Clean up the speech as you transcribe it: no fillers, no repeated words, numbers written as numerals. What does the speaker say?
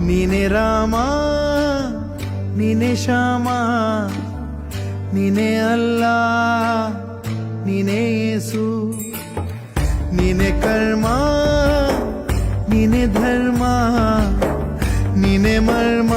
ನೀನೆ ರಾಮ ನೀನೆ ಶ್ಯಾಮ ನೀನೆ ಅಲ್ಲ ನೀನೆ ಯೇಸು ನೀನೆ ಕರ್ಮ ನೀನೆ ಧರ್ಮ ನೀನೆ ಮರ್ಮ